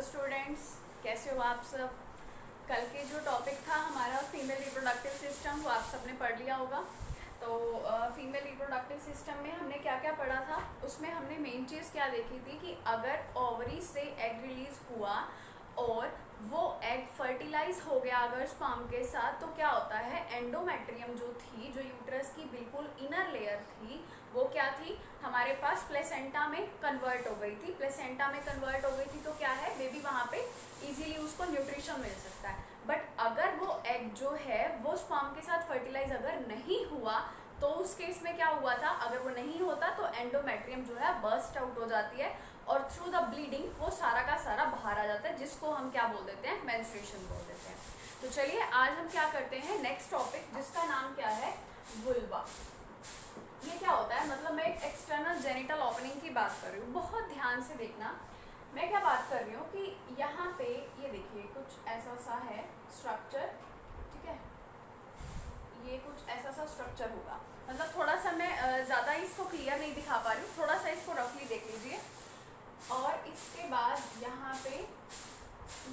Hello students, कैसे हो आप सब। कल के जो टॉपिक था हमारा फीमेल रिप्रोडक्टिव सिस्टम, वो आप सबने पढ़ लिया होगा। तो फीमेल रिप्रोडक्टिव सिस्टम में हमने क्या क्या पढ़ा था, उसमें हमने मेन चीज़ क्या देखी थी कि अगर ओवरी से एग रिलीज हुआ और वो एग फर्टिलाइज हो गया अगर स्पर्म के साथ, तो क्या होता है, एंडोमेट्रियम जो थी, जो यूट्रस की बिल्कुल इनर लेयर थी, वो क्या थी, हमारे पास प्लेसेंटा में कन्वर्ट हो गई थी। प्लेसेंटा में कन्वर्ट हो गई थी तो क्या है, बेबी वहाँ पे इजीली उसको न्यूट्रिशन मिल सकता है। बट अगर वो एग जो है वो स्पर्म के साथ फर्टिलाइज अगर नहीं हुआ, तो उस केस में क्या हुआ था, अगर वो नहीं होता तो एंडोमेट्रियम जो है बर्स्ट आउट हो जाती है और थ्रू द ब्लीडिंग वो सारा का सारा बाहर आ जाता है, जिसको हम क्या बोल देते हैं, मेंस्ट्रुएशन बोल देते हैं। तो चलिए आज हम क्या करते हैं, नेक्स्ट टॉपिक जिसका नाम क्या है, वुल्वा। ये क्या होता है, मतलब मैं एक एक्सटर्नल जेनिटल ओपनिंग की बात कर रही हूँ, बहुत ध्यान से देखना। मैं क्या बात कर रही हूँ कि यहाँ पे ये देखिए कुछ ऐसा सा है स्ट्रक्चर, ठीक है, ये कुछ ऐसा सा स्ट्रक्चर होगा। मतलब थोड़ा सा मैं ज़्यादा इसको क्लियर नहीं दिखा पा रही हूँ, थोड़ा सा इसको रफली देख लीजिए। और इसके बाद यहाँ पे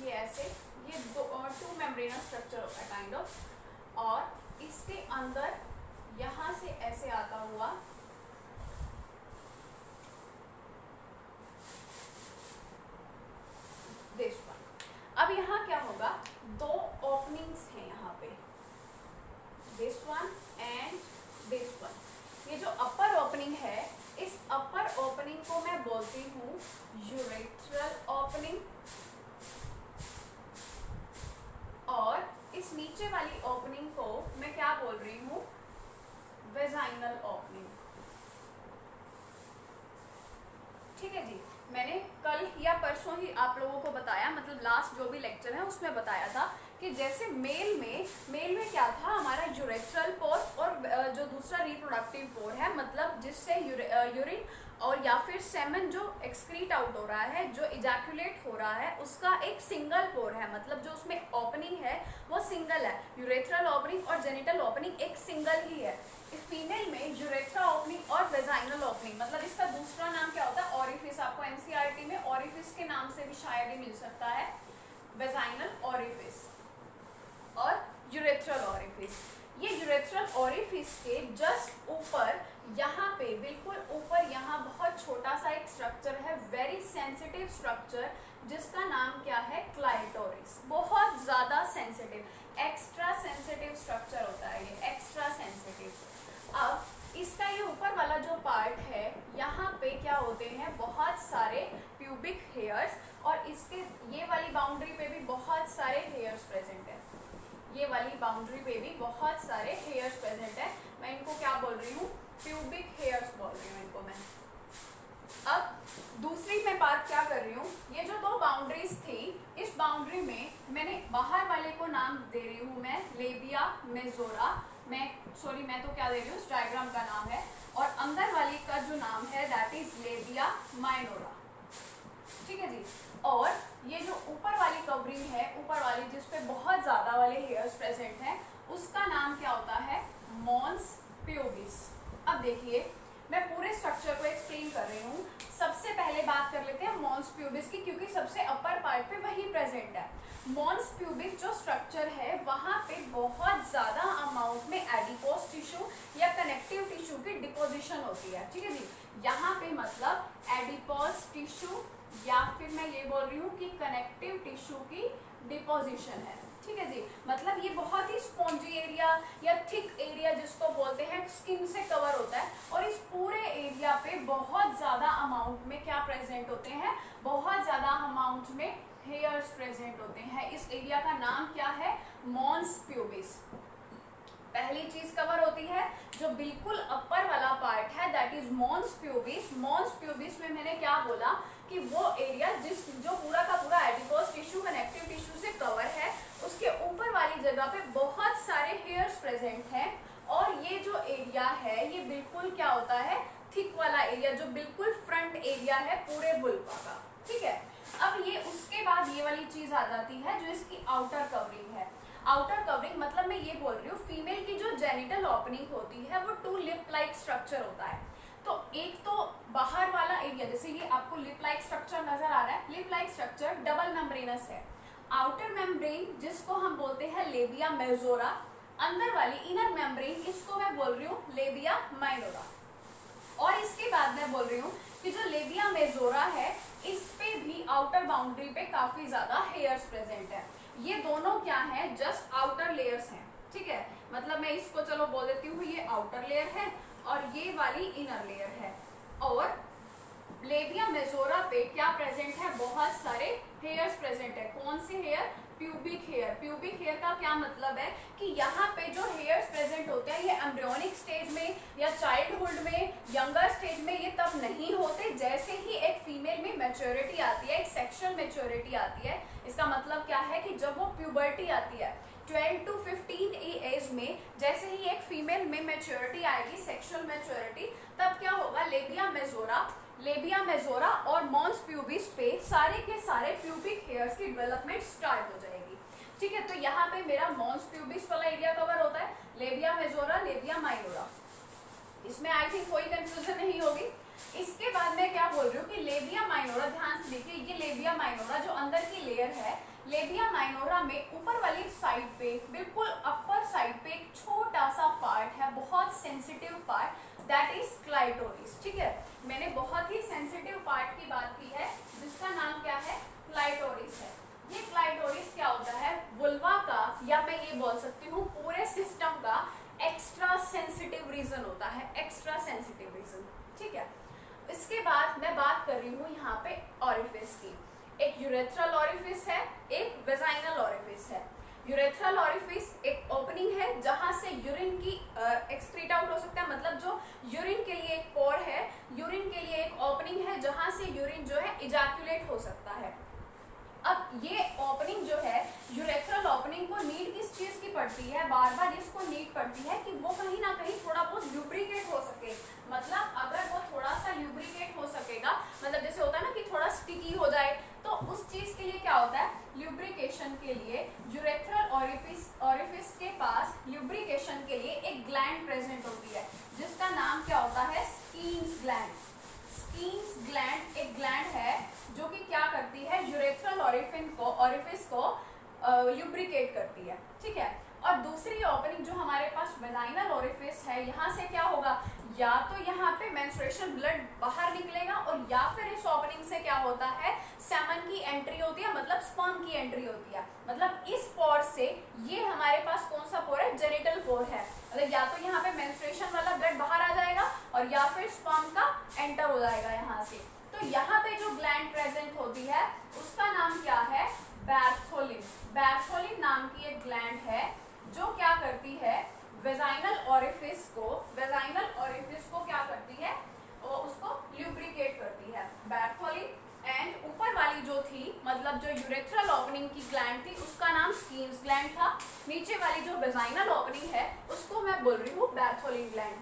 ये ऐसे, ये टू मेम्ब्रेनस स्ट्रक्चर होता है काइंड ऑफ, और इसके अंदर यहाँ से ऐसे आता हुआ दिस वन। अब यहाँ क्या होगा, दो ओपनिंग्स हैं यहाँ पे, this one and this one. ये जो अपर ओपनिंग है, इस अपर ओपनिंग को मैं बोलती हूँ यूरेथ्रल ओपनिंग, और इस नीचे वाली ओपनिंग को मैं क्या बोल रही हूँ, वेजाइनल ओपनिंग। ठीक है जी, मैंने कल या परसों ही आप लोगों को बताया, मतलब लास्ट जो भी लेक्चर है उसमें बताया था कि जैसे मेल में क्या था, हमारा यूरेथ्रल पोर और जो दूसरा रिप्रोडक्टिव पोर है, मतलब जिससे यूरिन और या फिर सेमन जो एक्सक्रीट आउट हो रहा है, जो इजैकुलेट हो रहा है, उसका एक सिंगल पोर है, मतलब जो उसमें ओपनिंग है वो सिंगल है। यूरेथ्रल ओपनिंग और जेनिटल ओपनिंग एक सिंगल ही है। इस फीमेल में यूरेथ्रा ओपनिंग और वेजाइनल ओपनिंग, मतलब इसका दूसरा नाम क्या होता है, ऑरिफिस। आपको एनसीईआरटी में ऑरिफिस के नाम से भी शायद ही मिल सकता है, वेजाइनल ऑरिफिस और यूरेथ्रल ऑरिफिस। ये यूरेथ्रल ऑरिफिस के जस्ट ऊपर, यहाँ पे बिल्कुल ऊपर, यहाँ बहुत छोटा सा एक स्ट्रक्चर है, वेरी सेंसिटिव स्ट्रक्चर, जिसका नाम क्या है, क्लाइटोरिस। बहुत ज्यादा सेंसिटिव, एक्स्ट्रा सेंसिटिव स्ट्रक्चर होता है ये, एक्स्ट्रा सेंसिटिव। अब इसका ये ऊपर वाला जो पार्ट है, यहाँ पे क्या होते हैं, बहुत सारे प्यूबिक हेयर्स, और इसके ये वाली बाउंड्री पे भी बहुत सारे हेयर्स प्रेजेंट है, ये वाली बाउंड्री पे भी बहुत सारे हेयर्स प्रेजेंट है। मैं इनको क्या बोल रही हूँ, प्यूबिक हेयर्स बोल रही हूँ इनको मैं। अब दूसरी मैं बात क्या कर रही हूँ, ये जो दो बाउंड्रीज थी, इस बाउंड्री में मैंने बाहर वाले को नाम दे रही हूँ मैं लेबिया मेजोरा, मैं तो क्या दे रही हूँ, इस डायग्राम का नाम है, और अंदर वाली का जो नाम है दैट इज लेबिया माइनोरा। ठीक है जी। और ये जो ऊपर वाली कवरिंग है, ऊपर वाली जिसपे बहुत ज्यादा वाले हेयर्स प्रेजेंट हैं, उसका नाम क्या होता है, मॉन्स प्यूबिस। अब देखिए मैं पूरे स्ट्रक्चर को एक्सप्लेन कर रही हूँ। सबसे पहले बात कर लेते हैं मॉन्स प्यूबिस की, क्योंकि सबसे अपर पार्ट पे वही प्रेजेंट है। मॉन्स प्यूबिस जो स्ट्रक्चर है, वहाँ पे बहुत ज्यादा अमाउंट में एडिपोज टिश्यू या कनेक्टिव टिश्यू की डिपोजिशन होती है। ठीक है जी, यहाँ पे मतलब एडिपोज टिश्यू या फिर मैं ये बोल रही हूँ कि कनेक्टिव टिश्यू की डिपोजिशन है। ठीक है जी, मतलब ये बहुत ही स्पॉन्जी एरिया या थिक एरिया जिसको बोलते हैं, स्किन से कवर होता है, और इस पूरे एरिया पे बहुत ज्यादा अमाउंट में क्या प्रेजेंट होते हैं, बहुत ज्यादा अमाउंट में हेयर्स प्रेजेंट होते हैं। इस एरिया का नाम क्या है, मॉन्स प्यूबिस। पहली चीज कवर होती है, जो बिल्कुल अपर वाला पार्ट है, that is mons pubis. Mons pubis में मैंने क्या बोला कि वो एरिया जो पूरा का पूरा एडिपोज टिश्यू कनेक्टिव टिश्यू से कवर है, उसके ऊपर वाली जगह पे बहुत सारे हेयर्स प्रेजेंट हैं, और ये जो एरिया है ये बिल्कुल क्या होता है, थिक वाला एरिया, जो बिल्कुल फ्रंट एरिया है पूरे वुल्वा का। ठीक है, अब ये उसके बाद ये वाली चीज आ जाती है जो इसकी आउटर कवरिंग है। आउटर कवरिंग मतलब मैं ये बोल रही हूँ, फीमेल की जो जेनिटल ओपनिंग होती है वो टू लिप लाइक स्ट्रक्चर होता है। तो एक तो बाहर वाला एरिया है। जैसे ये आपको लिप लाइक स्ट्रक्चर नजर आ रहा है, lip like structure double membranous है। आउटर मेम्ब्रेन जिसको हम बोलते हैं लेबिया मेजोरा, अंदर वाली इनर मेम्ब्रेन इसको मैं बोल रही हूँ लेबिया माइनोरा। और इसके बाद मैं बोल रही हूँ कि जो लेबिया मेजोरा है इस पे भी आउटर बाउंड्री पे काफी ज्यादा हेयर्स प्रेजेंट है। ये दोनों क्या है, जस्ट आउटर लेयर्स हैं, ठीक है। मतलब मैं इसको चलो बोल देती हूँ ये आउटर लेयर है और ये वाली इनर लेयर है। और लेबिया मेजोरा पे क्या प्रेजेंट है, बहुत सारे हेयर्स प्रेजेंट है। कौन से hair, pubic hair. Pubic hair का क्या मतलब है कि यहाँ पे जो हेयर्स प्रेजेंट होते हैं ये एम्ब्रियोनिक स्टेज में या चाइल्डहुड में, यंगर स्टेज में ये तब नहीं होते। जैसे ही एक फीमेल में मैच्योरिटी आती है, एक सेक्सुअल मैच्योरिटी आती है, इसका मतलब क्या है कि जब वो प्यूबर्टी आती है 12 to 15 एज में, जैसे ही एक फीमेल में मैच्योरिटी आएगी, सेक्सुअल मैच्योरिटी, तब क्या होगा, लेबिया मेजोरा और मॉन्स प्यूबिस पे सारे के सारे प्यूबिक हेयर्स की डेवलपमेंट स्टार्ट हो जाएगी, ठीक है। तो यहाँ पे मेरा मॉन्स प्यूबिस वाला एरिया कवर होता है, लेबिया मेजोरा, लेबिया माइनोरा, इसमें आई थिंक कोई कंफ्यूजन नहीं होगी। इसके बाद मैं क्या बोल रही हूँ कि लेबिया माइनोरा, ध्यान से देखिए, ये लेबिया माइनोरा जो अंदर की लेयर है, लेबिया माइनोरा में ऊपर वाली साइड पे, बिल्कुल अपर साइड पे एक छोटा सा पार्ट है, बहुत sensitive part, that is clitoris, ठीक है। मैंने बहुत ही सेंसिटिव पार्ट की बात की है जिसका नाम क्या है, क्लाइटोरिस है। ये क्लाइटोरिस क्या होता है, वुल्वा का, या मैं ये बोल सकती हूँ पूरे सिस्टम का एक्स्ट्रा सेंसिटिव रीजन होता है, एक्स्ट्रा सेंसिटिव रीजन, ठीक है। इसके बाद मैं बात कर रही हूँ यहाँ पे ऑरिफिस की। एक यूरेथ्रल ऑरिफिस है, एक वेजाइनल ऑरिफिस है। यूरेथ्रल ऑरिफिस एक ओपनिंग है जहां से यूरिन की एक्सक्रीट आउट हो सकता है, मतलब जो यूरिन के लिए एक पोर है, यूरिन के लिए एक ओपनिंग है जहां से यूरिन जो है इजैक्यूलेट हो सकता है। अब ये ओपनिंग जो है, यूरेथ्रल ओपनिंग को नीड किस चीज की पड़ती है, बार बार इसको नीड पड़ती है कि वो कहीं ना कहीं थोड़ा बहुत ल्यूब्रिकेट हो सके। मतलब अगर वो थोड़ा सा ल्यूब्रिकेट हो सकेगा, मतलब जैसे होता है ना कि थोड़ा स्टिकी हो जाए, तो उस चीज के लिए क्या होता है, ल्यूब्रिकेशन के लिए यूरेथ्रल ऑरिफिस के पास ल्यूब्रिकेशन के लिए एक ग्लैंड प्रेजेंट होती है जिसका नाम क्या होता है, स्कीन्स ग्लैंड। स्कीन्स ग्लैंड एक ग्लैंड है जो कि क्या करती है, यूरेथ्रल ऑरिफिस को ल्यूब्रिकेट करती है, ठीक है। और दूसरी ओपनिंग जो हमारे पास वेजाइनल ऑरिफिस है, यहाँ से क्या होगा, या तो यहाँ पे मेंस्ट्रुएशन ब्लड बाहर निकलेगा और या फिर इस ओपनिंग से क्या होता है, सेमन की एंट्री होती है, मतलब स्पर्म की एंट्री होती है। मतलब इस पोर से, ये हमारे पास कौन सा पोर है, जेनिटल पोर है, मतलब या तो यहाँ पे मेंस्ट्रुएशन वाला ब्लड बाहर आ जाएगा और या फिर स्पर्म का एंटर हो जाएगा यहाँ से। तो यहाँ पे जो ग्लैंड प्रेजेंट होती है उसका नाम क्या है, बैर्थोलिन। बैर्थोलिन नाम की एक ग्लैंड है जो क्या करती है, वेजाइनल ऑरिफिस को क्या करती है, वो उसको ल्यूब्रिकेट करती है, बैर्थोलिन। एंड ऊपर वाली जो थी, मतलब जो यूरेथ्रल ओपनिंग की ग्लैंड थी, उसका नाम स्कीन्स ग्लैंड था। नीचे वाली जो वेजाइनल ओपनिंग है उसको मैं बोल रही हूँ बैर्थोलिन ग्लैंड।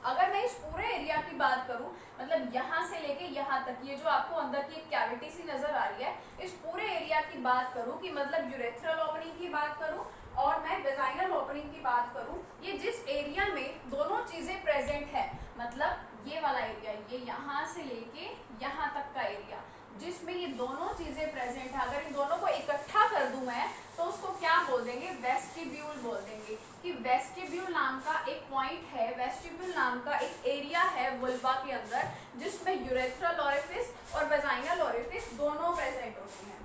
अगर मैं इस पूरे एरिया की बात करूं, मतलब यहाँ से लेके यहाँ तक, ये जो आपको अंदर की एक कैविटी सी नजर आ रही है, इस पूरे एरिया की बात करूं कि मतलब यूरेथ्रल ओपनिंग की बात करूं और मैं वेजाइनल ओपनिंग की बात करूं, ये जिस एरिया में दोनों चीजें प्रेजेंट है, मतलब ये वाला एरिया, ये यहाँ से लेके यहाँ तक का एरिया जिसमें ये दोनों चीजें प्रेजेंट है, अगर इन दोनों को इकट्ठा कर दूं मैं तो उसको क्या बोल देंगे, वेस्टिब्यूल बोल देंगे। कि वेस्टिब्यूल नाम का एक पॉइंट है, वेस्टिब्यूल नाम का एक एरिया है वुल्वा के अंदर जिसमें यूरेथ्रल ऑरिफिस और वेजाइनल ऑरिफिस दोनों प्रेजेंट होती हैं,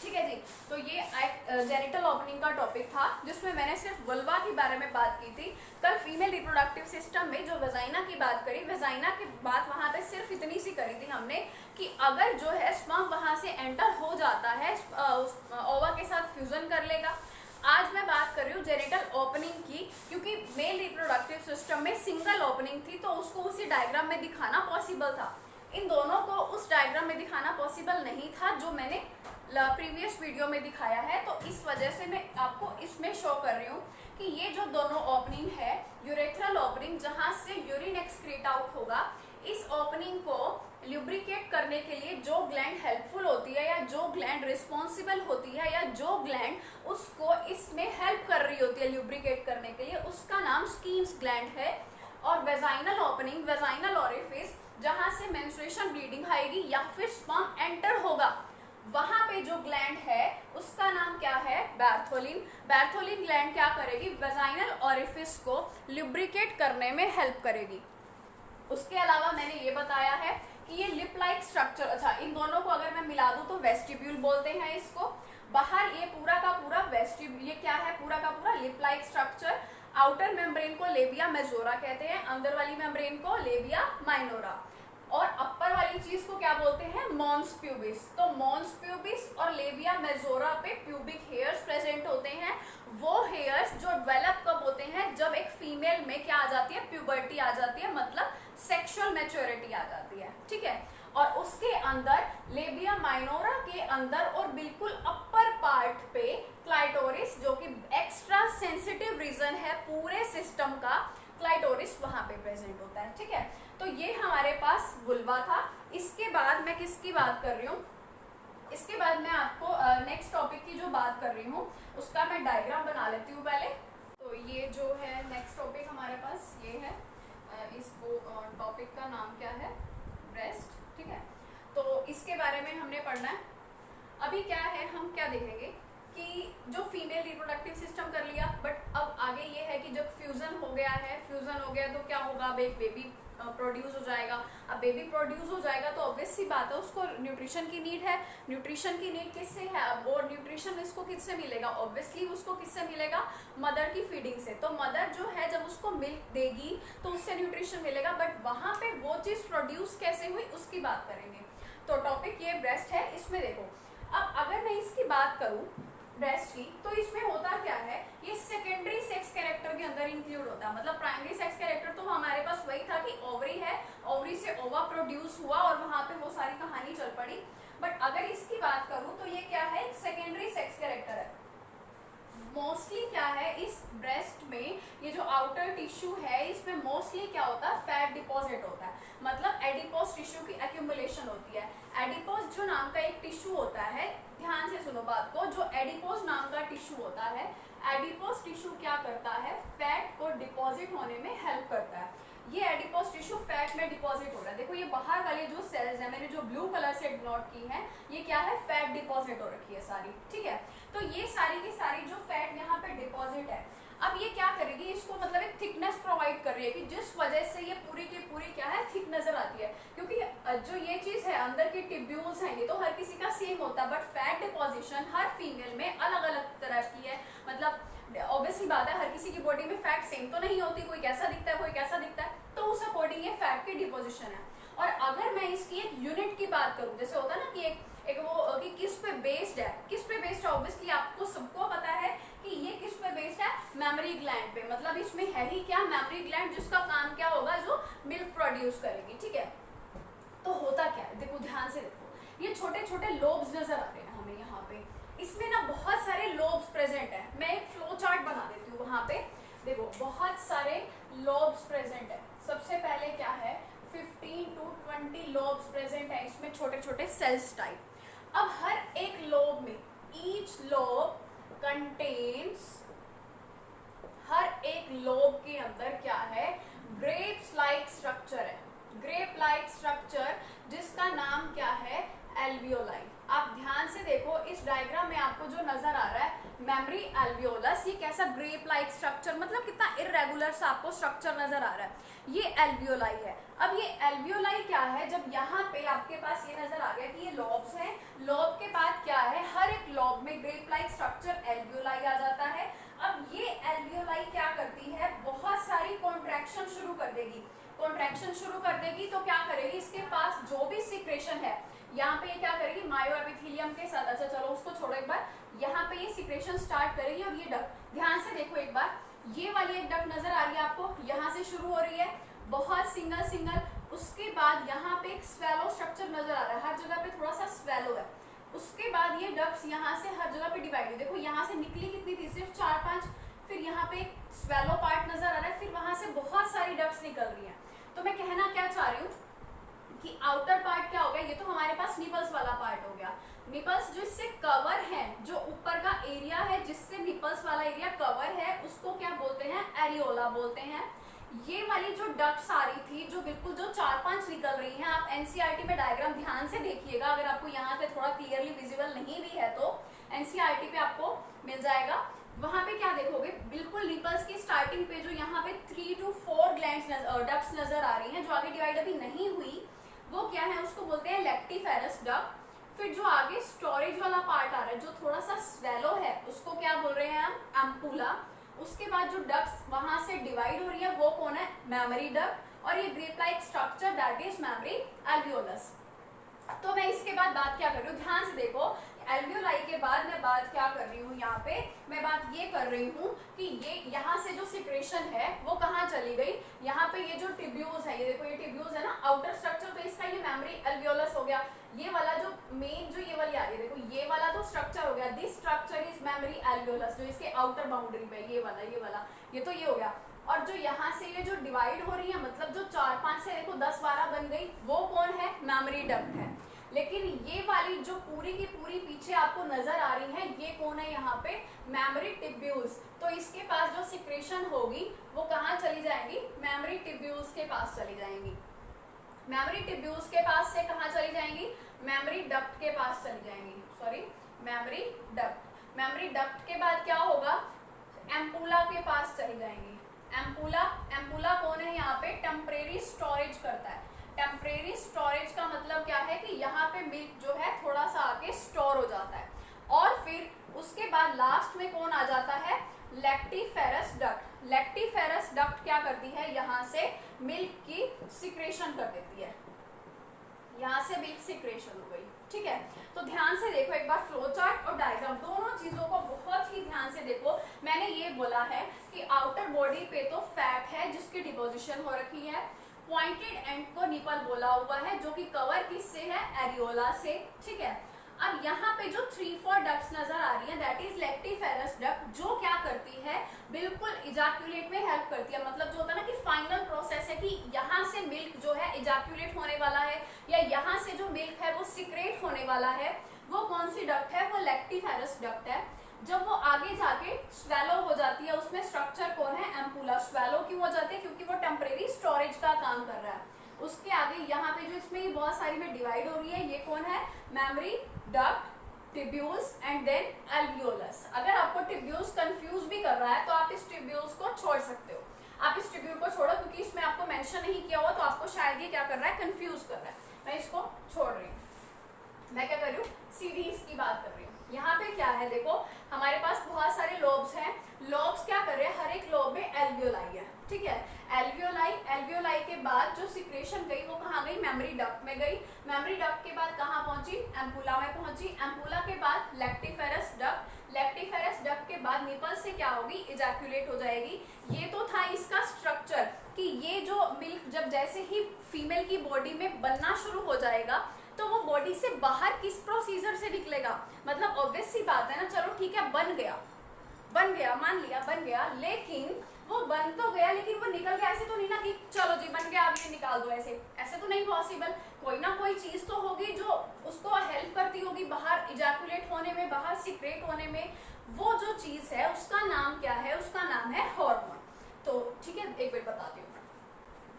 ठीक है जी। तो ये एक जेनिटल ओपनिंग का टॉपिक था जिसमें मैंने सिर्फ वुल्वा के बारे में बात की थी। कल फीमेल रिप्रोडक्टिव सिस्टम में जो वेजाइना की बात करी, वेजाइना की बात वहाँ पे सिर्फ इतनी सी करी थी हमने कि अगर जो है स्पर्म वहाँ से एंटर हो जाता है, ओवा के साथ फ्यूजन कर लेगा। आज मैं बात कर रही हूँ जेनिटल ओपनिंग की, क्योंकि मेल रिप्रोडक्टिव सिस्टम में सिंगल ओपनिंग थी तो उसको उसी डायग्राम में दिखाना पॉसिबल था। इन दोनों को उस डायग्राम में दिखाना पॉसिबल नहीं था जो मैंने प्रीवियस वीडियो में दिखाया है, तो इस वजह से मैं आपको इसमें शो कर रही हूँ कि ये जो दोनों ओपनिंग है, यूरेथ्रल ओपनिंग जहाँ से यूरिन एक्सक्रीट आउट होगा, इस ओपनिंग को ल्यूब्रिकेट करने के लिए जो ग्लैंड हेल्पफुल होती है या जो ग्लैंड रिस्पॉन्सिबल होती है या जो ग्लैंड उसको इसमें हेल्प कर रही होती है ल्यूब्रिकेट करने के लिए, उसका नाम स्कीन्स ग्लैंड है। और वेजाइनल ओपनिंग, वेजाइनल ऑरिफिस जहाँ जहां से मेंस्ट्रुएशन ब्लीडिंग आएगी या फिर स्पर्म एंटर होगा, वहां पे जो ग्लैंड है उसका नाम क्या है, बैर्थोलिन। बैर्थोलिन ग्लैंड क्या करेगी, वेजाइनल ओरिफिस को लुब्रिकेट करने में हेल्प करेगी। उसके अलावा मैंने ये बताया है कि ये लिप लाइक स्ट्रक्चर, अच्छा इन दोनों को अगर मैं मिला दूं तो वेस्टिब्यूल बोलते हैं इसको। बाहर ये पूरा का पूरा वेस्टिब्यूल, ये क्या है, पूरा का पूरा lip like structure. Outer membrane को लेबिया मेजोरा कहते हैं, अंदर वाली मेम्ब्रेन को लेबिया माइनोरा, और अपर वाली चीज को क्या बोलते हैं, मॉन्स प्यूबिस। तो मॉन्स प्यूबिस और लेबिया मेजोरा पे प्यूबिक हेयर्स प्रेजेंट होते हैं। वो हेयर्स जो डेवलप कब होते हैं, जब एक फीमेल में क्या आ जाती है, प्यूबर्टी आ जाती है, मतलब सेक्सुअल मैच्योरिटी आ जाती है, ठीक है। और उसके अंदर लेबिया माइनोरा के अंदर और बिल्कुल अपर पार्ट पे क्लाइटोरिस, जो कि एक्स्ट्रा सेंसिटिव रीजन है पूरे सिस्टम का, क्लाइटोरिस वहां पे प्रेजेंट होता है, ठीक है। तो ये हमारे पास वुल्वा था। इसके बाद मैं किसकी बात कर रही हूँ, इसके बाद मैं आपको नेक्स्ट टॉपिक की जो बात कर रही हूँ उसका मैं डायग्राम बना लेती हूँ पहले। तो ये जो है नेक्स्ट टॉपिक हमारे पास ये है, इसको टॉपिक का नाम क्या है, ब्रेस्ट, ठीक है। तो इसके बारे में हमने पढ़ना है। अभी क्या है, हम क्या देखेंगे कि जो फीमेल रिप्रोडक्टिव सिस्टम कर लिया, बट अब आगे ये है कि जब फ्यूजन हो गया है, फ्यूजन हो गया तो क्या होगा, अब एक बेबी प्रोड्यूस हो जाएगा। अब बेबी प्रोड्यूस हो जाएगा तो ऑब्वियस सी बात है उसको न्यूट्रिशन की नीड है। न्यूट्रिशन की नीड किससे है, अब और न्यूट्रिशन इसको किससे मिलेगा, ऑब्वियसली उसको किससे मिलेगा, मदर की फीडिंग से। तो मदर जो है जब उसको मिल्क देगी तो उससे न्यूट्रिशन मिलेगा, बट वहां पे वो चीज प्रोड्यूस कैसे हुई उसकी बात करेंगे। तो टॉपिक ये ब्रेस्ट है। इसमें देखो, अब अगर मैं इसकी बात करूं ब्रेस्ट की, तो इसमें होता क्या है, ये सेकेंडरी सेक्स कैरेक्टर के अंदर इंक्लूड होता है। मतलब प्राइमरी सेक्स कैरेक्टर तो हमारे पास वही था कि ओवरी है, ओवरी से ओवा प्रोड्यूस हुआ और वहां पे वो सारी कहानी चल पड़ी। बट अगर इसकी बात करूं तो ये क्या है, सेकेंडरी सेक्स कैरेक्टर है। मोस्टली क्या है इस ब्रेस्ट में, ये जो आउटर टिश्यू है इसमें मोस्टली क्या होता है, फैट डिपॉजिट होता है, मतलब एडिपोज टिश्यू की एक्यूमुलेशन होती है। एडिपोज जो नाम का एक टिश्यू होता है, ध्यान से सुनो बात को, जो एडिपोज नाम का टिश्यू होता है, एडिपोज टिश्यू क्या करता है, फैट को डिपॉजिट होने में हेल्प करता है। ये एडिपोज टिश्यू फैट में डिपॉजिट हो रहा है। देखो ये बाहर वाले जो सेल्स है, मैंने जो ब्लू कलर से डिनोट की है, ये क्या है, फैट डिपॉजिट हो रखी है सारी, ठीक है। तो ये सारी की सारी जो फैट यहाँ पे डिपॉजिट है, अब ये क्या करेगी, इसको मतलब एक थिकनेस प्रोवाइड कर रही है कि जिस वजह से ये पूरी की पूरी क्या है, थिक नजर आती है। क्योंकि जो ये चीज है अंदर के टिब्यूल्स हैं, ये तो हर किसी का सेम होता है, but fat deposition her female में अलग अलग तरह की है। मतलब ऑब्वियसली बात है, हर किसी की बॉडी में फैट सेम तो नहीं होती, कोई कैसा दिखता है कोई कैसा दिखता है, तो उस अकॉर्डिंग ये फैट की डिपोजिशन है। और अगर मैं इसकी एक यूनिट की बात करूं, जैसे होता है ना कि एक वो कि किस पे बेस्ड है, किस पे बेस्ड है, ऑब्वियसली आपको सबको पता है कि ये किस पे बेस्ड है, मेमोरी ग्लैंड पे। मतलब इसमें है ही क्या, मेमोरी ग्लैंड, जिसका काम क्या होगा, जो मिल्क प्रोड्यूस करेगी, ठीक है। तो होता क्या है, देखो ध्यान से देखो, ये छोटे छोटे लोब्स नजर आ रहे हैं हमें यहाँ पे, इसमें ना बहुत सारे लोब्स प्रेजेंट है। मैं एक फ्लो चार्ट बना देती हूँ, वहां पे देखो बहुत सारे लोब्स प्रेजेंट है। सबसे पहले क्या है, 15 to 20 लोब्स प्रेजेंट है इसमें, छोटे छोटे सेल्स टाइप। अब हर एक लोब में, ईच लोब कंटेन्स, हर एक लोब के अंदर क्या है, ग्रेप्स लाइक स्ट्रक्चर है, ग्रेप लाइक स्ट्रक्चर, जिसका नाम क्या है, एल्वियोलाई। आप ध्यान से देखो इस डायग्राम में आपको जो नजर आ रहा है, मेमोरी एल्वियोलस, ये कैसा ग्रेप लाइक स्ट्रक्चर, मतलब कितना इरेगुलर सा आपको स्ट्रक्चर नजर आ रहा है, ये एल्वियोलाई है। अब ये एल्वियोलाई क्या है, जब यहाँ पे आपके पास ये नजर आ गया कि ये लॉब्स हैं, लॉब के बाद क्या है, हर एक लॉब में ग्रेप लाइक स्ट्रक्चर एल्वियोलाई आ जाता है। अब ये एल्वियोलाई क्या करती है, बहुत सारी कॉन्ट्रैक्शन शुरू कर देगी। कॉन्ट्रैक्शन शुरू कर देगी तो क्या करेगी, इसके पास जो भी सिक्रेशन है, यहाँ पे ये क्या करेगी, मायो एपिथेलियम के साथ, अच्छा चलो उसको छोड़ो एक बार, यहाँ पे ये सिक्रेशन स्टार्ट करेगी। और ये डक्ट, ध्यान से देखो एक बार, ये वाली एक डक्ट नजर आ रही है आपको, यहाँ से शुरू हो रही है, बहुत सिंगल सिंगल, उसके बाद यहाँ पे एक स्वेलो स्ट्रक्चर नजर आ रहा है, हर जगह पे थोड़ा सा स्वेलो है। उसके बाद ये डक्ट्स यहाँ से हर जगह पे डिवाइड है, देखो यहाँ से निकली कितनी थी, सिर्फ 4-5, फिर यहाँ पे एक स्वेलो पार्ट नजर आ रहा है, फिर वहां से बहुत सारी डक्ट्स निकल रही है। तो मैं कहना क्या चाह रही हूँ कि आउटर पार्ट क्या हो गया, ये तो हमारे पास निपल्स वाला पार्ट हो गया। निपल्स जो इससे कवर है, जो ऊपर का एरिया है जिससे निपल्स वाला एरिया कवर है, उसको क्या बोलते हैं, एरियोला बोलते हैं। ये वाली जो डक्ट्स आ रही थी, जो बिल्कुल जो 4-5 निकल रही हैं, आप एनसीईआरटी में डायग्राम ध्यान से देखिएगा, अगर आपको यहाँ पे थोड़ा क्लियरली विजिबल नहीं भी है तो एनसीईआरटी पे आपको मिल जाएगा। वहां पे क्या देखोगे, बिल्कुल निपल्स की स्टार्टिंग पे जो यहाँ पे 3 to 4 ग्लैंड्स डक्ट्स नजर आ रही हैं, जो आगे डिवाइड अभी नहीं हुई, वो क्या है, उसको बोलते हैं लेक्टिफेरस डक्ट। फिर जो आगे स्टोरेज वाला पार्ट आ रहा है, जो थोड़ा सा स्वेलो है, उसको क्या बोल रहे हैं हम, एम्पुला। उसके बाद जो डक्ट्स वहां से डिवाइड हो रही है, वो कौन है, मेमोरी डक्ट। और ये grape like structure, that is memory alveolus. तो मैं इसके बाद बात क्या कर रही हूँ, ध्यान से देखो, एल्वियोलाई के बाद मैं बात क्या कर रही हूँ, यहाँ पे मैं बात ये कर रही हूँ कि ये यहाँ से जो सिक्रेशन है वो कहाँ चली गई, यहाँ पे ये जो टिब्यूल्स है, ये देखो ये टिब्यूल्स है ना, आउटर स्ट्रक्चर, तो इसका ये मेमोरी एल्वियोलस हो गया। ये वाला जो मेन जो ये वाली आ रही है, देखो ये वाला तो स्ट्रक्चर हो गया, this structure is memory alveolus, जो इसके आउटर बाउंड्री पे ये वाला ये तो ये हो गया। और जो यहाँ से ये जो डिवाइड हो रही है, मतलब जो 4-5 से देखो 10-12 बन गई, वो कौन है, मेमोरी डक्ट है। लेकिन ये वाली जो पूरी की पूरी पीछे आपको नजर आ रही है, ये कौन है यहाँ पे, मेमोरी टिब्यूल्स। तो इसके पास जो सिक्रेशन होगी वो कहाँ चली जाएंगी, मेमोरी टिब्यूल्स के पास चली जाएंगी। मेमोरी टिब्यूल्स के पास से कहाँ चली जाएंगी, मेमोरी डक्ट के पास चली जाएंगी, sorry memory duct. Memory duct के बाद क्या होगा, एम्पुला के पास चली जाएंगी। एम्पुला कौन है यहाँ पे, टेम्परेरी स्टोरेज करता है। टेम्परेरी स्टोरेज का मतलब क्या है कि यहाँ पे मिल्क जो है थोड़ा सा आके स्टोर हो जाता है। और फिर उसके बाद लास्ट में कौन आ जाता है, लेक्टिफेरस डक्ट। लेक्टिफेरस डक्ट क्या करती है, यहाँ से मिल्क की सिक्रेशन कर देती है, यहाँ से मिल्क सिक्रेशन हो गई, ठीक है। तो ध्यान से देखो एक बार फ्लो चार्ट और डायग्राम, दोनों चीजों को बहुत ही ध्यान से देखो। मैंने ये बोला है कि आउटर बॉडी पे तो फैट है जिसकी डिपोजिशन हो रखी है, पॉइंटेड एंड को निपल बोला हुआ है, जो कि कवर किससे है, एरियोला से, ठीक है। अब यहाँ पे जो 3-4 डक्ट्स नजर आ रही है, दैट इज लेक्टिफेरस डक्ट, जो क्या करती है, बिल्कुल इजैक्यूलेट में हेल्प करती है। मतलब जो होता है ना कि फाइनल प्रोसेस है कि यहाँ से मिल्क जो है इजैक्यूलेट होने वाला है, या यहाँ से जो मिल्क है वो सिक्रेट होने वाला है, वो कौन सी डक्ट है, वो लेक्टिफेरस डक्ट है। जब वो आगे जाके स्वेलो हो जाती है, उसमें स्ट्रक्चर कौन है, एम्पुला। स्वेलो क्यों हो जाती है, क्योंकि वो टेम्परेरी स्टोरेज का काम कर रहा है। उसके आगे यहाँ पे जो इसमें बहुत सारी में डिवाइड हो रही है, ये कौन है, mammary duct, tubules and then alveolus. अगर आपको टिब्यूल्स कंफ्यूज भी कर रहा है तो आप इस टिब्यूल्स को छोड़ सकते हो, आप इस टिब्यूल को छोड़ो, क्योंकि इसमें आपको मेंशन नहीं किया हुआ, तो आपको शायद ये क्या कर रहा है, कंफ्यूज कर रहा है। मैं इसको छोड़ रही हूँ, मैं क्या कर रही हूँ, सीधी इसकी बात कर रही हूँ। यहाँ पे क्या है, देखो हमारे पास बहुत सारे लोब्स हैं, लोब्स क्या कर रहे हैं, हर एक लोब में एल्वियोलाई है, ठीक है। एल्वियोलाई के बाद जो सिक्रेशन गई वो कहाँ गई, मेमोरी डक्ट में गई। मेमोरी डक्ट के बाद कहाँ पहुंची, एम्पुला में पहुंची। एम्पुला के बाद लेक्टिफेरस डक्ट, लेक्टिफेरस डक्ट के बाद निपल से क्या होगी, इजैक्यूलेट हो जाएगी। ये तो था इसका स्ट्रक्चर कि ये जो मिल्क जब जैसे ही फीमेल की बॉडी में बनना शुरू हो जाएगा, तो वो बॉडी से बाहर किस प्रोसीजर से निकलेगा। मतलब ऑब्वियस सी बात है ना, चलो ठीक है, बन गया, मान लिया बन गया, लेकिन वो बन तो गया, लेकिन वो निकल गया ऐसे तो नहीं ना कि चलो जी बन गया अब ये निकाल दो, ऐसे तो नहीं पॉसिबल। कोई ना कोई चीज तो होगी जो उसको हेल्प करती होगी बाहर इजैक्यूलेट होने में, बाहर सिक्रेट होने में। वो जो चीज है उसका नाम क्या है, उसका नाम है हार्मोन। तो ठीक है, एक बार बताती हूँ,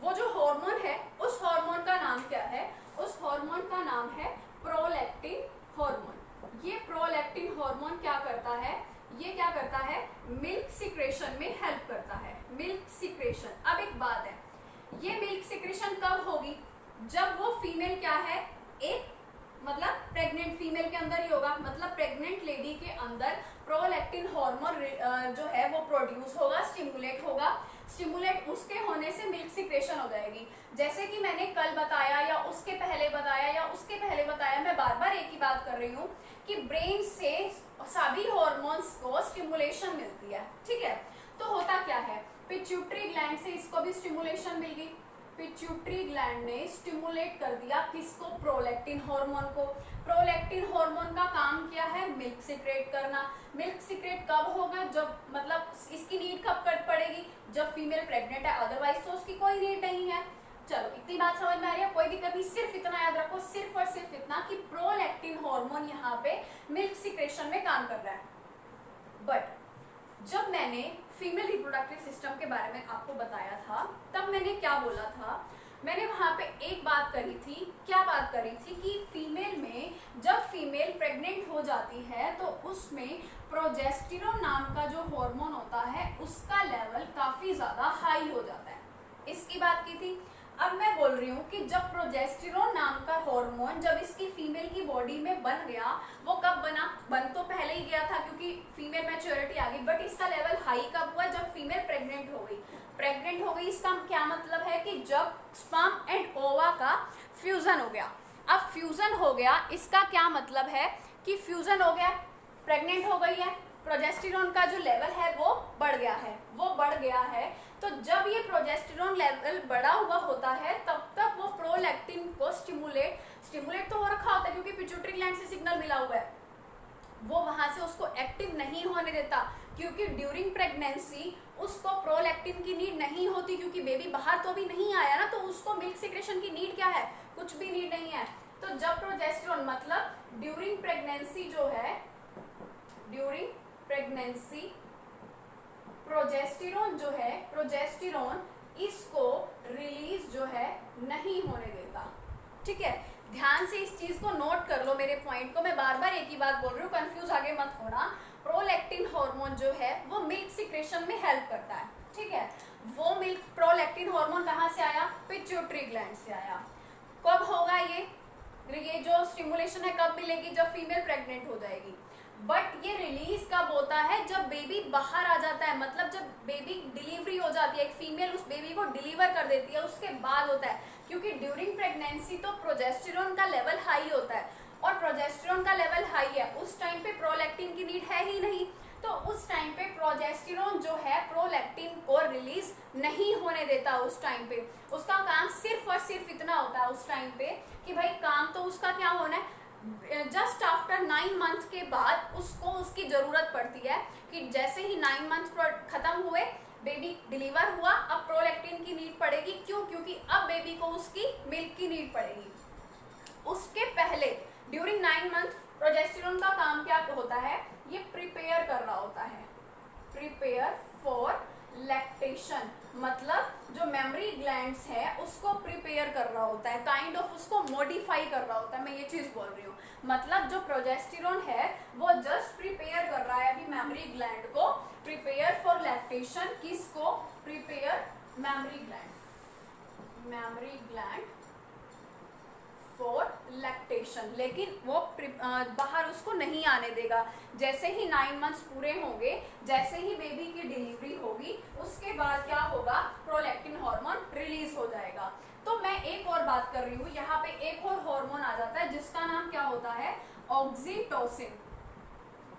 वो जो हार्मोन है उस हार्मोन का नाम क्या है, उस हार्मोन का नाम है प्रोलैक्टिन हार्मोन। ये प्रोलैक्टिन हार्मोन क्या करता है, ये क्या करता है, मिल्क सिक्रेशन में हेल्प करता है, मिल्क सिक्रेशन। अब एक बात है, ये मिल्क सिक्रेशन कब होगी, जब वो फीमेल क्या है, एक मतलब प्रेग्नेंट फीमेल के अंदर ही होगा, मतलब प्रेग्नेंट लेडी के अंदर प्रोलैक्टिन हार्मोन जो है वो प्रोड्यूस होगा, स्टिमुलेट होगा। स्टिमुलेट उसके होने से मिल्क सिक्रेशन हो जाएगी। जैसे कि मैंने कल बताया या उसके पहले बताया, मैं बार बार एक ही बात कर रही हूँ कि ब्रेन से सभी हॉर्मोन्स को स्टिमुलेशन मिलती है, ठीक है। तो होता क्या है, पिट्यूटरी ग्लैंड से इसको भी स्टिमुलेशन मिल गई, पिट्यूटरी ग्लैंड ने स्टिमुलेट कर दिया किसको, प्रोलैक्टिन हार्मोन को। प्रोलैक्टिन हार्मोन का काम क्या है, मिल्क सिक्रेट करना। मिल्क सिक्रेट कब होगा, जब मतलब इसकी नीड कब कर पड़ेगी, जब फीमेल प्रेग्नेंट है, अदरवाइज तो उसकी कोई नीड नहीं है। चलो इतनी बात समझ में आ रही है, कोई दिक्कत नहीं। सिर्फ इतना याद रखो, सिर्फ और सिर्फ इतना कि प्रोलैक्टिन हार्मोन यहाँ पे मिल्क सिक्रेशन में काम कर रहा है। बट जब मैंने फीमेल रिप्रोडक्टिव सिस्टम के बारे में आपको बताया था तब मैंने क्या बोला था, मैंने वहाँ पे एक बात करी थी। क्या बात करी थी कि फीमेल में जब फीमेल प्रेग्नेंट हो जाती है तो उसमें प्रोजेस्टेरोन नाम का जो हार्मोन होता है उसका लेवल काफ़ी ज़्यादा हाई हो जाता है, इसकी बात की थी। अब मैं बोल रही हूँ कि जब प्रोजेस्टेरोन नाम का हार्मोन जब इसकी फीमेल की बॉडी में बन गया, वो कब बना? बन तो पहले ही गया था क्योंकि फीमेल मैच्योरिटी आ गई, बट इसका लेवल हाई कब हुआ? जब फीमेल प्रेग्नेंट हो गई। प्रेग्नेंट हो गई इसका क्या मतलब है कि जब स्पर्म एंड ओवा का फ्यूजन हो गया। अब फ्यूजन हो गया इसका क्या मतलब है कि फ्यूजन हो गया, प्रेग्नेंट हो गई है, प्रोजेस्टेरोन का जो लेवल है वो बढ़ गया है, तो जब ये प्रोजेस्टेरोन लेवल बढ़ा हुआ होता है तब तक वो प्रोलैक्टिन को स्टिमुलेट तो हो रखा होता है क्योंकि पिट्यूटरी ग्लैंड से सिग्नल मिला हुआ है, वो वहां से उसको एक्टिव नहीं होने देता क्योंकि ड्यूरिंग प्रेगनेंसी उसको प्रोलैक्टिन की नीड नहीं होती क्योंकि बेबी बाहर तो अभी नहीं आया ना, तो उसको मिल्क सिक्रेशन की नीड क्या है? कुछ भी नीड नहीं है। तो जब प्रोजेस्टेरोन मतलब ड्यूरिंग प्रेगनेंसी जो है, ड्यूरिंग प्रेगनेंसी प्रोजेस्टेरोन जो है, प्रोजेस्टेरोन इसको रिलीज जो है नहीं होने देता। ठीक है, ध्यान से इस चीज को नोट कर लो, मेरे पॉइंट को। मैं बार बार एक ही बात बोल रही हूँ, कंफ्यूज आगे मत होना। प्रोलैक्टिन हार्मोन जो है वो मिल्क सिक्रेशन में हेल्प करता है। ठीक है, वो मिल्क प्रोलैक्टिन हार्मोन कहाँ से आया? पिट्यूटरी ग्लैंड से आया। कब होगा ये जो स्टिमुलेशन है कब मिलेगी? जब फीमेल प्रेग्नेंट हो जाएगी। बट ये रिलीज कब होता है? जब बेबी बाहर आ जाता है, मतलब जब बेबी डिलीवरी हो जाती है, एक फीमेल उस बेबी को डिलीवर कर देती है, उसके बाद होता है। क्योंकि ड्यूरिंग प्रेगनेंसी तो प्रोजेस्टेरोन का लेवल हाई होता है और प्रोजेस्टेरोन का लेवल हाई है, उस टाइम पे प्रोलैक्टिन की नीड है ही नहीं, तो उस टाइम पे प्रोजेस्टेरोन जो है प्रोलैक्टिन को रिलीज नहीं होने देता। उस टाइम पे उसका काम सिर्फ और सिर्फ इतना होता है उस टाइम पे कि भाई काम तो उसका क्या होना है, जस्ट आफ्टर 9 मंथ के बाद उसको उसकी जरूरत पड़ती है कि जैसे ही 9 मंथ खत्म हुए, बेबी डिलीवर हुआ, अब प्रोलैक्टिन की नीड पड़ेगी। क्यों? क्योंकि अब बेबी को उसकी मिल्क की नीड पड़ेगी। उसके पहले ड्यूरिंग 9 मंथ प्रोजेस्टेरोन का काम क्या होता है? ये प्रिपेयर कर रहा होता है, प्रिपेयर फॉर लैक्टेशन, मतलब जो मेमोरी ग्लैंड्स है उसको प्रिपेयर कर रहा होता है, काइंड ऑफ उसको मॉडिफाई कर रहा होता है। मैं ये चीज बोल रही हूँ, मतलब जो प्रोजेस्टेरोन है वो जस्ट प्रिपेयर कर रहा है अभी मेमोरी ग्लैंड को, प्रिपेयर फॉर लैक्टेशन। किसको? Prepare memory gland for lactation, लेकिन वो बाहर उसको नहीं आने देगा। जैसे ही 9 मंथ्स पूरे होंगे, जैसे ही बेबी की डिलीवरी होगी, उसके बाद क्या होगा? प्रोलैक्टिन हार्मोन रिलीज हो जाएगा। तो मैं एक और बात कर रही हूँ, यहाँ पे एक और हार्मोन आ जाता है जिसका नाम क्या होता है? ऑक्सीटोसिन।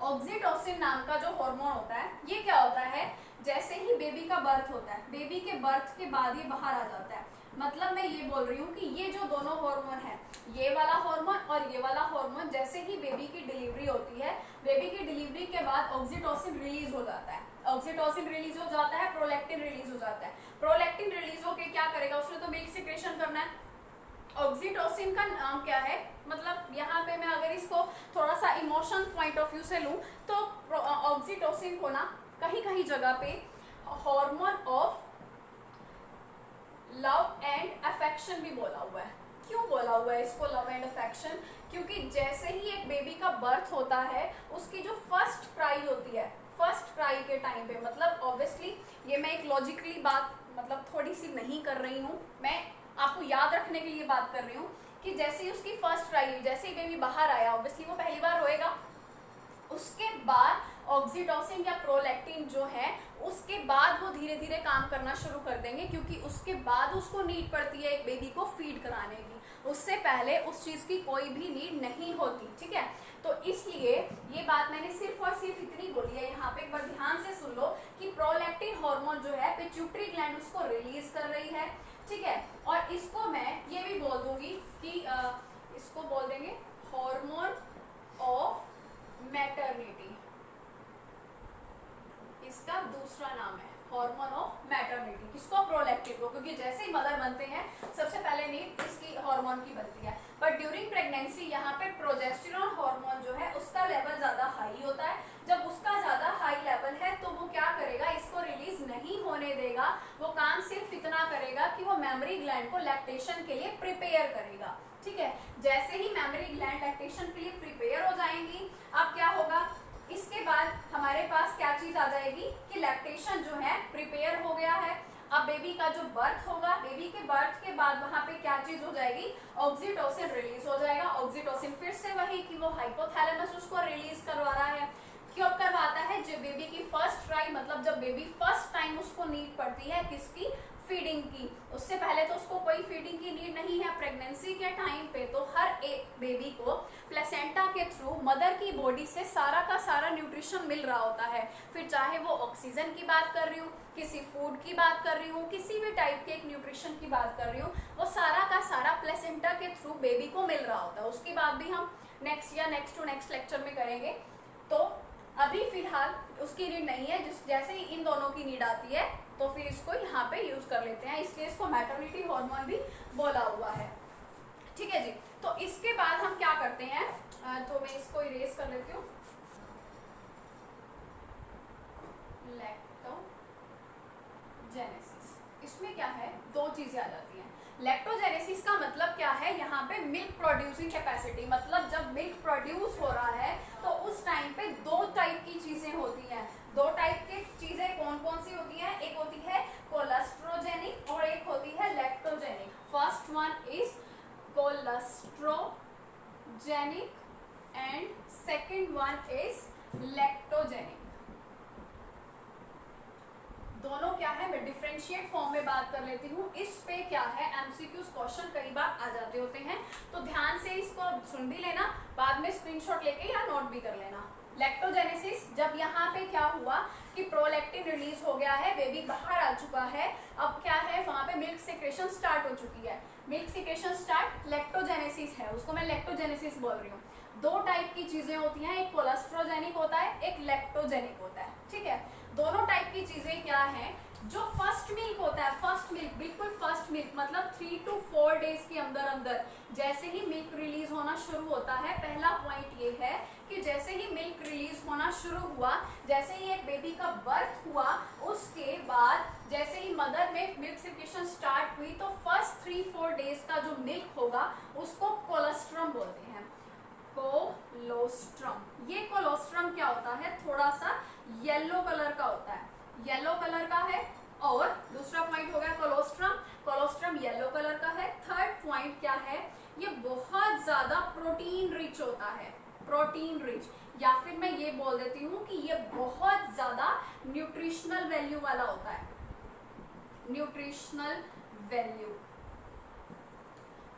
ऑक्सीटोसिन नाम का जो हार्मोन होता है, ये क्या होता है? जैसे ही बेबी का बर्थ होता है, बेबी के बर्थ के बाद ये बाहर आ जाता है, मतलब मैं ये बोल रही हूँ कि ये जो दोनों हार्मोन है, ये वाला हार्मोन और ये वाला हार्मोन, जैसे ही बेबी की डिलीवरी होती है, बेबी की डिलीवरी के बाद ऑक्सीटोसिन रिलीज हो जाता है। ऑक्सीटोसिन रिलीज हो जाता है, प्रोलैक्टिन रिलीज हो जाता है। प्रोलैक्टिन रिलीज होके क्या करेगा? उसने तो मिल्क सिक्रेशन करना है। ऑक्सीटोसिन का नाम क्या है? मतलब यहाँ पे मैं अगर इसको थोड़ा सा इमोशन पॉइंट ऑफ व्यू से लूँ तो ऑक्सीटोसिन को ना कहीं कहीं जगह पे hormone of love and affection भी बोला हुआ है। क्यों बोला हुआ है इसको लव एंड अफेक्शन? क्योंकि जैसे ही एक बेबी का बर्थ होता है, उसकी जो फर्स्ट क्राई होती है, फर्स्ट क्राई के टाइम पे, मतलब ऑब्वियसली ये मैं एक लॉजिकली बात मतलब थोड़ी सी नहीं कर रही हूँ, मैं आपको याद रखने के लिए बात कर रही हूँ कि जैसे ही उसकी फर्स्ट क्राई हुई, जैसे ही बेबी बाहर आया, ऑब्वियसली वो पहली बार रोएगा, उसके बाद ऑक्सीटोसिन या प्रोलैक्टिन जो है, उसके बाद वो धीरे धीरे काम करना शुरू कर देंगे, क्योंकि उसके बाद उसको नीड पड़ती है एक बेबी को फीड कराने की, उससे पहले उस चीज की कोई भी नीड नहीं होती। ठीक है, तो इसलिए ये बात मैंने सिर्फ और सिर्फ इतनी बोली है। यहाँ पे एक बार ध्यान से सुन लो कि प्रोलैक्टिन हार्मोन जो है पिट्यूटरी ग्लैंड उसको रिलीज कर रही है। ठीक है, और इसको मैं ये भी बोल दूंगी कि इसको बोल देंगे हार्मोन ऑफ मैटरनिटी, इसका दूसरा नाम है हार्मोन ऑफ मैटरनिटी। किसको? प्रोलैक्टिन को, क्योंकि जैसे ही मदर बनते हैं सबसे पहले नीड इसकी हार्मोन की बनती है। बट ड्यूरिंग प्रेगनेंसी यहाँ पे प्रोजेस्टेरोन हार्मोन जो है उसका लेवल ज्यादा हाई होता है। जब उसका ज्यादा हाई लेवल है तो वो क्या वो काम सिर्फ इतना करेगा कि वो मेमोरी ग्लैंड को लैक्टेशन के लिए प्रिपेयर करेगा। ठीक है, जैसे ही मेमोरी ग्लैंड लैक्टेशन के लिए प्रिपेयर हो जाएंगी, अब क्या होगा, इसके बाद हमारे पास क्या चीज आ जाएगी कि लैक्टेशन जो है प्रिपेयर हो गया है। अब बेबी का जो बर्थ होगा, बेबी के बर्थ के बाद वहां पे क्या चीज हो जाएगी, ऑक्सीटोसिन रिलीज हो जाएगा। ऑक्सीटोसिन फिर से वही कि वो हाइपोथैलेमस उसको रिलीज करवा रहा है। क्यों करवाता है, जब बेबी की फर्स्ट ट्राई मतलब जब बेबी फर्स्ट टाइम उसको नीड पड़ती है किसकी, फीडिंग की। उससे पहले तो उसको कोई फीडिंग की नीड नहीं है। प्रेगनेंसी के टाइम पे तो हर एक बेबी को प्लेसेंटा के थ्रू मदर की बॉडी से सारा का सारा न्यूट्रिशन मिल रहा होता है। फिर चाहे वो ऑक्सीजन की बात कर रही हूँ, किसी फूड की बात कर रही हूँ, किसी भी टाइप के एक न्यूट्रिशन की बात कर रही हूँ, वो सारा का सारा प्लेसेंटा के थ्रू बेबी को मिल रहा होता है। उसकी बात भी हम नेक्स्ट या नेक्स्ट टू नेक्स्ट लेक्चर में करेंगे। तो अभी फिलहाल उसकी नीड नहीं है। जैसे ही इन दोनों की नीड आती है तो फिर इसको यहाँ पे यूज कर लेते हैं, इसलिए इसको मैटरनिटी हार्मोन भी बोला हुआ है। ठीक है जी, तो इसके बाद हम क्या करते हैं, तो मैं इसको इरेज कर लेती हूँ। लैक्टोजेनेसिस, इसमें क्या है, दो चीजें आ जाती हैं। लैक्टोजेनेसिस का मतलब क्या है, यहाँ पे मिल्क प्रोड्यूसिंग कैपेसिटी, मतलब जब मिल्क प्रोड्यूस हो रहा है तो उस टाइम पे दो टाइप की चीजें होती हैं। दो टाइप की चीजें कौन कौन सी होती हैं, एक होती है कोलेस्ट्रोजेनिक और एक होती है lactogenic. First one is colostrogenic and second one is lactogenic. दोनों क्या है, मैं डिफरेंशिएट फॉर्म में बात कर लेती हूँ। इस पे क्या है, एमसीक्यूज क्वेश्चन कई बार आ जाते होते हैं, तो ध्यान से इसको सुन भी लेना, बाद में स्क्रीनशॉट लेके या नोट भी कर लेना। लैक्टोजेनेसिस, जब यहाँ पे क्या हुआ कि प्रोलैक्टिन रिलीज हो गया है, बेबी बाहर आ चुका है, अब क्या है वहां पे मिल्क सिक्रेशन स्टार्ट हो चुकी है। मिल्क सिक्रेशन स्टार्ट, लैक्टोजेनेसिस है, उसको मैं लैक्टोजेनेसिस बोल रही हूँ। दो टाइप की चीजें होती हैं, एक कोलेस्ट्रोजेनिक होता है, एक लैक्टोजेनिक होता है। ठीक है, दोनों टाइप की चीजें क्या हैं, जो फर्स्ट मिल्क होता है, फर्स्ट मिल्क, बिल्कुल फर्स्ट मिल्क, मतलब 3 to 4 डेज के अंदर अंदर जैसे ही मिल्क रिलीज होना शुरू होता है, पहला पॉइंट ये है कि जैसे ही मिल्क रिलीज होना शुरू हुआ, जैसे ही एक बेबी का बर्थ हुआ, उसके बाद जैसे ही मदर में मिल्क सिक्रेशन स्टार्ट हुई, तो फर्स्ट 3-4 डेज का जो मिल्क होगा उसको कोलेस्ट्रम बोलते हैं। कोलोस्ट्रम, ये कोलोस्ट्रम क्या होता है, थोड़ा सा येलो कलर का होता है, येलो कलर का है। और दूसरा पॉइंट हो गया कोलोस्ट्रम, कोलोस्ट्रम येलो कलर का है। थर्ड पॉइंट क्या है, ये बहुत ज्यादा प्रोटीन रिच होता है, प्रोटीन रिच, या फिर मैं ये बोल देती हूँ कि ये बहुत ज्यादा न्यूट्रिशनल वैल्यू वाला होता है, न्यूट्रिशनल वैल्यू।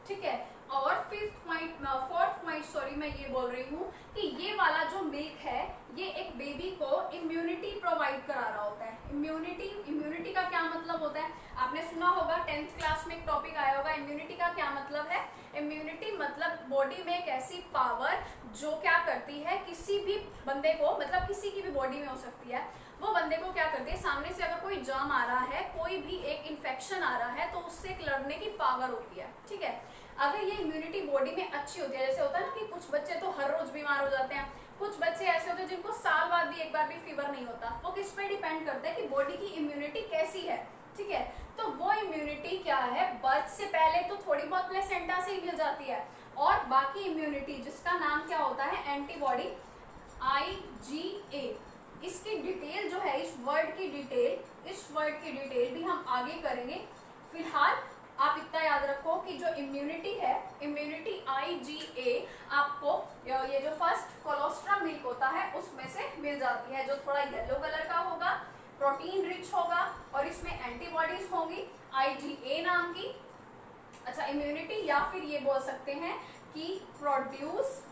ठीक है, और फोर्थ पॉइंट सॉरी मैं ये बोल रही हूँ कि ये वाला जो मिल्क है, ये एक बेबी को इम्यूनिटी प्रोवाइड करा रहा होता है। इम्यूनिटी का क्या मतलब होता है, आपने सुना होगा 10th क्लास में एक टॉपिक आया होगा, इम्यूनिटी का क्या मतलब है। इम्यूनिटी मतलब बॉडी में एक ऐसी पावर जो क्या करती है, किसी भी बंदे को, मतलब किसी की भी बॉडी में हो सकती है, वो बंदे को क्या करती है, सामने से अगर कोई जर्म आ रहा है, कोई भी एक इन्फेक्शन आ रहा है, तो उससे लड़ने की पावर होती है। ठीक है, अगर ये इम्यूनिटी बॉडी में अच्छी होती है, जैसे होता है ना कि कुछ बच्चे तो हर रोज बीमार हो जाते हैं, कुछ बच्चे ऐसे होते हैं जिनको साल बाद भी एक बार भी फीवर नहीं होता, वो किस पे डिपेंड करता है कि बॉडी की इम्यूनिटी कैसी है। ठीक है, तो वो इम्यूनिटी क्या है, बर्थ से पहले तो थोड़ी बहुत प्लेसेंटा से ही मिल जाती है, और बाकी इम्यूनिटी जिसका नाम क्या होता है, एंटीबॉडी, IgA। इसकी डिटेल जो है, इस वर्ड की डिटेल भी हम आगे करेंगे। फिलहाल आप इतना याद रखो कि जो इम्यूनिटी है, इम्यूनिटी IgA आपको ये जो फर्स्ट कोलोस्ट्रम मिल्क होता है उसमें से मिल जाती है, जो थोड़ा येलो कलर का होगा, प्रोटीन रिच होगा, और इसमें एंटीबॉडीज होंगी IgA नाम की। अच्छा, इम्यूनिटी, या फिर ये बोल सकते हैं कि प्रोड्यूस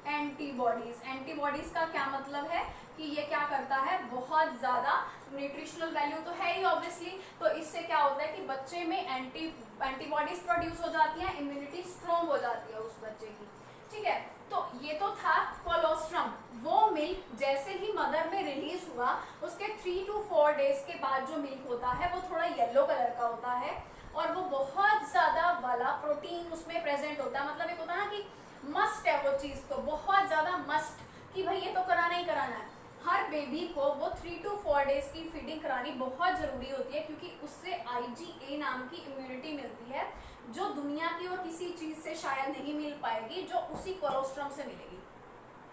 एंटीबॉडीज। एंटीबॉडीज का क्या मतलब है कि ये क्या करता है, बहुत ज्यादा न्यूट्रिशनल वैल्यू तो है ही ऑब्वियसली, तो इससे क्या होता है कि बच्चे में एंटीबॉडीज प्रोड्यूस हो जाती हैं, इम्यूनिटी स्ट्रॉन्ग हो जाती है उस बच्चे की। ठीक है, तो ये तो था कोलोस्ट्रम। वो मिल्क जैसे ही मदर में रिलीज हुआ, उसके 3 to 4 डेज के बाद जो मिल्क होता है वो थोड़ा येलो कलर का होता है, और वो बहुत ज्यादा वाला प्रोटीन उसमें प्रेजेंट होता है। मतलब एक होता है ना कि मस्ट है वो चीज, तो बहुत ज्यादा मस्ट कि भाई ये तो कराना ही कराना है। हर बेबी को वो 3 to 4 डेज की फीडिंग करानी बहुत ज़रूरी होती है, क्योंकि उससे IgA नाम की इम्यूनिटी मिलती है, जो दुनिया की और किसी चीज़ से शायद नहीं मिल पाएगी, जो उसी कोलोस्ट्रम से मिलेगी।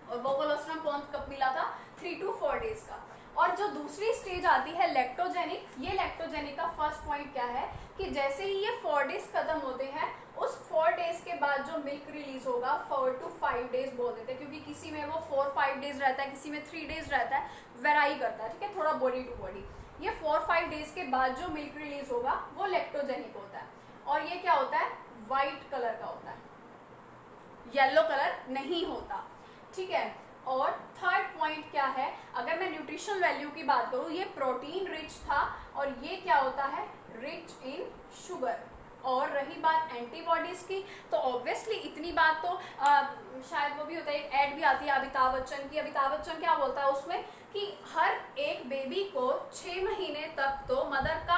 और वो कोलोस्ट्रम कब मिला था? 3 to 4 डेज का। और जो दूसरी स्टेज आती है लैक्टोजेनिक, ये लैक्टोजेनिक का फर्स्ट पॉइंट क्या है कि जैसे ही ये 4 डेज खत्म होते हैं, उस 4 डेज के बाद जो मिल्क रिलीज होगा 4 to 5 डेज बोल देते हैं, क्योंकि किसी में वो 4-5 डेज रहता है, किसी में 3 डेज रहता है, वेराई करता है, ठीक है, थोड़ा बॉडी टू बॉडी। ये 4-5 डेज के बाद जो मिल्क रिलीज होगा वो लैक्टोजेनिक होता है। और ये क्या होता है? वाइट कलर का होता है, येलो कलर नहीं होता, ठीक है। और थर्ड पॉइंट क्या है, अगर मैं न्यूट्रिशनल वैल्यू की बात करूँ, ये प्रोटीन रिच था, और ये क्या होता है? Rich in sugar. और रही बात एंटीबॉडीज की, तो ऑब्वियसली इतनी बात तो शायद वो भी होता है, एक ऐड भी आती है अमिताभ बच्चन की। अमिताभ बच्चन क्या बोलता है उसमें कि हर एक बेबी को 6 महीने तक तो मदर का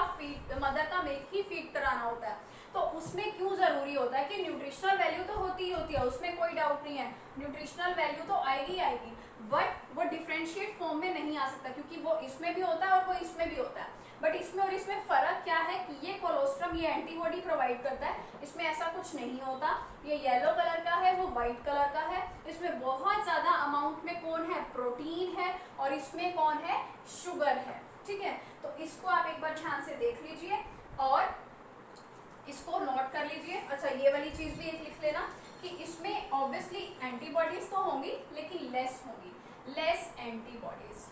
मिल्क ही फीड कराना होता है। तो उसमें क्यों ज़रूरी होता है कि न्यूट्रिशनल वैल्यू तो होती ही होती है, उसमें कोई डाउट नहीं है, न्यूट्रिशनल वैल्यू तो आएगी आएगी, बट वो डिफ्रेंशिएट फॉर्म में नहीं आ सकता, क्योंकि वो इसमें भी होता है और वो इसमें भी होता है। बट इसमें और इसमें फ़र्क क्या है कि ये कोलोस्ट्रम ये एंटीबॉडी प्रोवाइड करता है, इसमें ऐसा कुछ नहीं होता। ये येलो कलर का है, वो वाइट कलर का है, इसमें बहुत ज़्यादा अमाउंट में कौन है? प्रोटीन है, और इसमें कौन है? शुगर है, ठीक है। तो इसको आप एक बार ध्यान से देख लीजिए और इसको नोट कर लीजिए। अच्छा, ये वाली चीज़ भी एक लिख लेना कि इसमें ऑब्वियसली एंटीबॉडीज तो होंगी, लेकिन लेस होंगी, लेस एंटीबॉडीज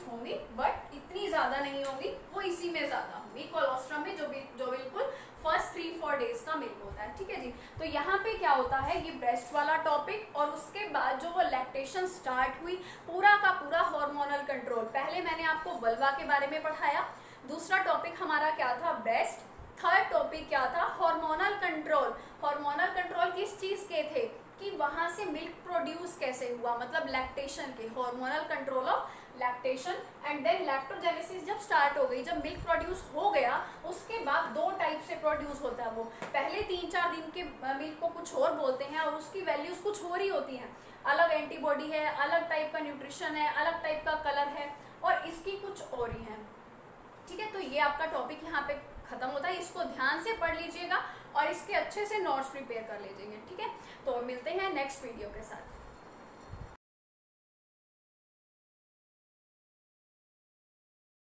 होंगी, बट इतनी ज़्यादा नहीं होंगी, वो इसी में ज़्यादा होंगी, कोलोस्ट्रम में, जो बिल्कुल फर्स्ट 3-4 डेज का मिल्क होता है, ठीक है जी। तो यहाँ पे क्या होता है, ये ब्रेस्ट वाला टॉपिक, और उसके बाद जो वो लैक्टेशन स्टार्ट हुई, पूरा का पूरा हार्मोनल कंट्रोल। पहले मैंने आपको वल्वा के बारे में पढ़ाया, दूसरा टॉपिक हमारा क्या था? ब्रेस्ट। थर्ड टॉपिक क्या था? Hormonal control. हार्मोनल कंट्रोल किस चीज़ के थे कि वहाँ से मिल्क प्रोड्यूस कैसे हुआ, मतलब लैक्टेशन के, hormonal control of lactation. And then lactogenesis जब स्टार्ट हो गई, जब मिल्क प्रोड्यूस हो गया, उसके बाद 2 टाइप से प्रोड्यूस होता है वो। पहले 3-4 दिन के मिल्क को कुछ और बोलते हैं, और उसकी वैल्यूज कुछ और ही होती हैं, अलग एंटीबॉडी है, अलग टाइप का न्यूट्रिशन है, अलग टाइप का कलर है, और इसकी कुछ और ही है, ठीक है। तो ये आपका टॉपिक यहाँ पे खत्म होता है, इसको ध्यान से पढ़ लीजिएगा और इसके अच्छे से नोट्स प्रिपेयर कर लीजिएगा, ठीक है। तो मिलते हैं नेक्स्ट वीडियो के साथ।